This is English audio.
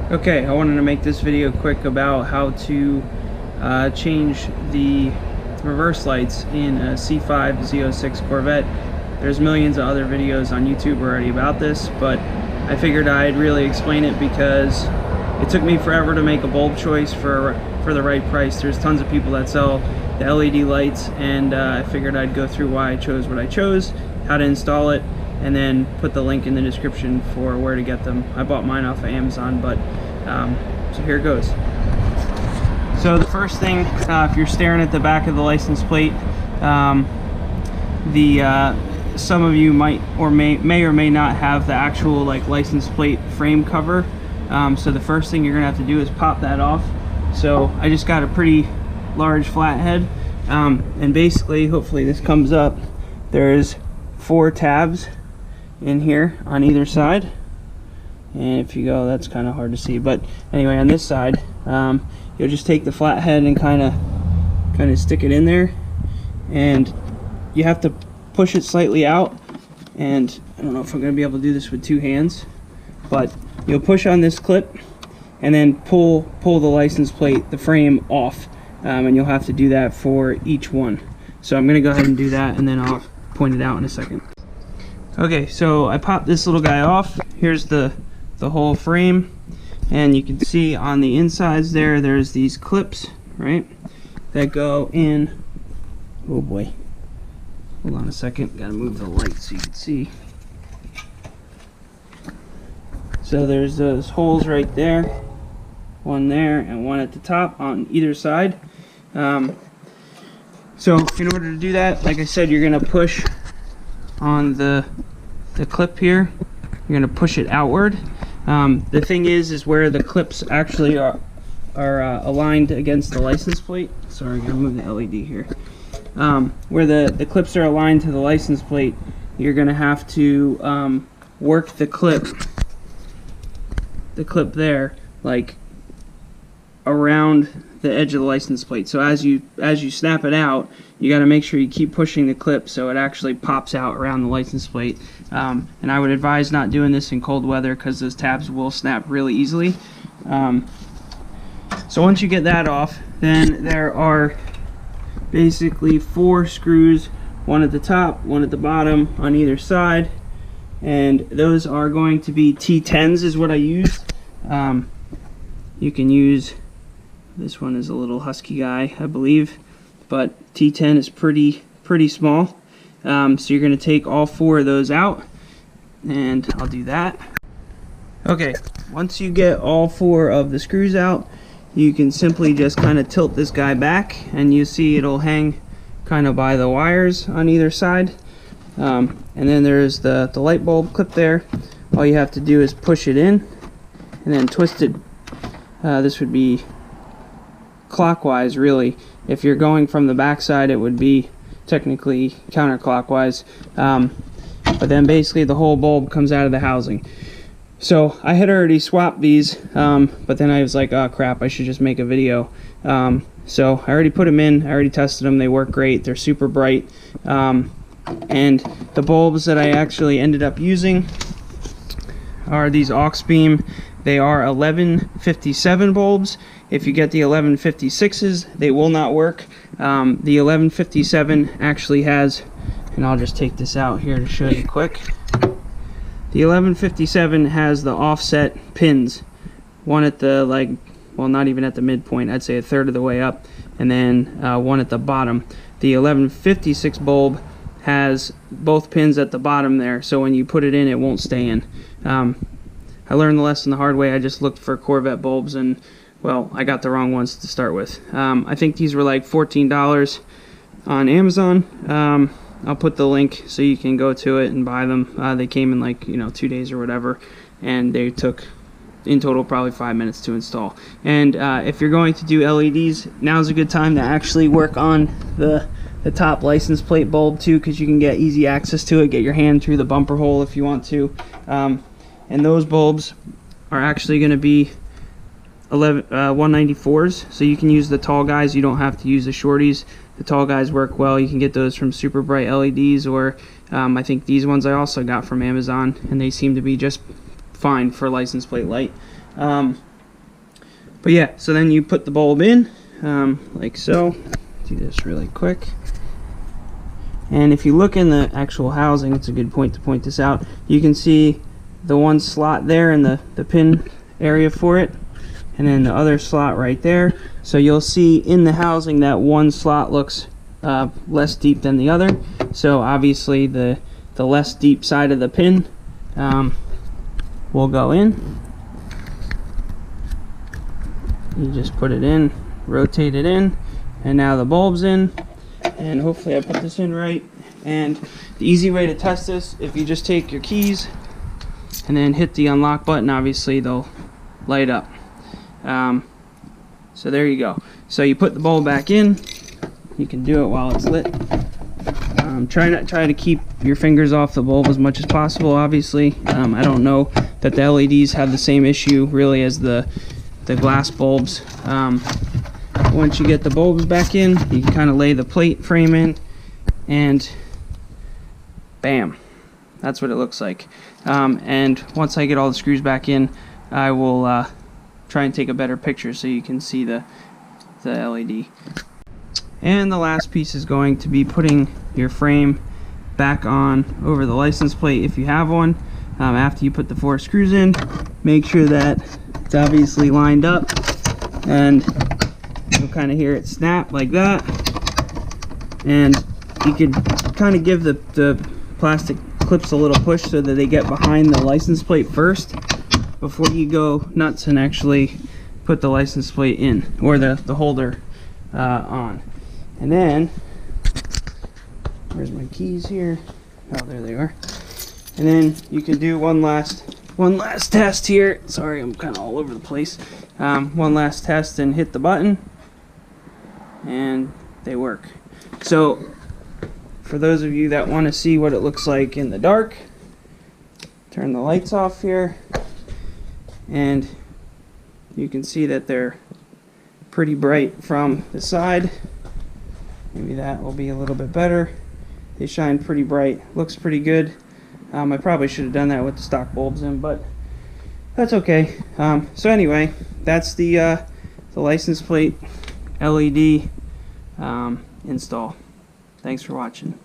Okay, I wanted to make this video quick about how to change the reverse lights in a C5 Z06 Corvette. There's millions of other videos on YouTube already about this, but I figured I'd really explain it because it took me forever to make a bulb choice for the right price. There's tons of people that sell the LED lights, and I figured I'd go through why I chose what I chose, how to install it, and then put the link in the description for where to get them. I bought mine off of Amazon, but so here it goes. So the first thing, if you're staring at the back of the license plate, some of you might or may not have the actual license plate frame cover. So the first thing you're gonna have to do is pop that off. So I just got a pretty large flathead, and basically, hopefully this comes up, there's 4 tabs in here on either side, and if you go, that's kind of hard to see, but anyway, on this side, you'll just take the flathead and kind of stick it in there, and you have to push it slightly out. And I don't know if I'm going to be able to do this with 2 hands, but you'll push on this clip and then pull the license plate, the frame, off, and you'll have to do that for each one. So I'm going to go ahead and do that, and then I'll point it out in a second. Okay, so I popped this little guy off. Here's the whole frame, and you can see on the insides there's these clips, right, that go in. Oh boy, hold on a second, gotta move the light so you can see. So there's those holes right there, one there and one at the top on either side. So in order to do that, like I said, you're gonna push on the clip here. You're gonna push it outward. The thing is where the clips actually are aligned against the license plate. Sorry, I'm gonna move the LED here. Where the clips are aligned to the license plate, you're gonna have to work the clip there, like around the edge of the license plate. So as you snap it out, you got to make sure you keep pushing the clip so it actually pops out around the license plate. And I would advise not doing this in cold weather because those tabs will snap really easily. So once you get that off, then there are basically 4 screws, one at the top, one at the bottom on either side, and those are going to be T10s is what I used. You can use, this one is a little husky guy, I believe, but T10 is pretty small. So you're going to take all 4 of those out, and I'll do that. Okay, once you get all 4 of the screws out, you can simply just kind of tilt this guy back, and you see it'll hang kind of by the wires on either side. And then there's the light bulb clip there. All you have to do is push it in and then twist it. This would be clockwise, really. If you're going from the back side, it would be technically counterclockwise. But then basically the whole bulb comes out of the housing. So I had already swapped these, but then I was like, oh crap, I should just make a video. So I already put them in, I already tested them, they work great, they're super bright. And the bulbs that I actually ended up using are these Auxbeam. They are 1157 bulbs. If you get the 1156s, they will not work. The 1157 actually has, and I'll just take this out here to show you quick. The 1157 has the offset pins, one at the well, not even at the midpoint, I'd say a third of the way up, and then one at the bottom. The 1156 bulb has both pins at the bottom there, so when you put it in, it won't stay in. I learned the lesson the hard way. I just looked for Corvette bulbs, and well, I got the wrong ones to start with. I think these were like $14 on Amazon. I'll put the link so you can go to it and buy them. They came in like 2 days or whatever, and they took in total probably 5 minutes to install. And if you're going to do LEDs, now's a good time to actually work on the top license plate bulb too, because you can get easy access to it, get your hand through the bumper hole if you want to. And those bulbs are actually going to be 194s, so you can use the tall guys, you don't have to use the shorties. The tall guys work well. You can get those from Super Bright LEDs, or I think these ones I also got from Amazon, and they seem to be just fine for license plate light. But yeah, so then you put the bulb in, like so. Do this really quick. And if you look in the actual housing, it's a good point to point this out. You can see the one slot there in the pin area for it, and then the other slot right there. So you'll see in the housing that one slot looks less deep than the other. So obviously the less deep side of the pin will go in. You just put it in, rotate it in, and now the bulb's in. And hopefully I put this in right. And the easy way to test this, if you just take your keys and then hit the unlock button, obviously they'll light up. So there you go. So you put the bulb back in. You can do it while it's lit. Try to keep your fingers off the bulb as much as possible, obviously. I don't know that the LEDs have the same issue really as the glass bulbs. Once you get the bulbs back in, you can kind of lay the plate frame in, and bam, that's what it looks like. And once I get all the screws back in, I will try and take a better picture so you can see the LED. And the last piece is going to be putting your frame back on over the license plate if you have one. After you put the 4 screws in, make sure that it's obviously lined up, and you'll kind of hear it snap like that. And you could kind of give the plastic clips a little push so that they get behind the license plate first before you go nuts and actually put the license plate in, or the holder on. And then, where's my keys here? Oh, there they are. And then you can do one last test here. Sorry, I'm kind of all over the place. One last test and hit the button, and they work. So for those of you that want to see what it looks like in the dark, turn the lights off here, and you can see that they're pretty bright from the side. Maybe that will be a little bit better. They shine pretty bright. Looks pretty good. I probably should have done that with the stock bulbs in, but that's okay. So anyway, that's the license plate LED install. Thanks for watching.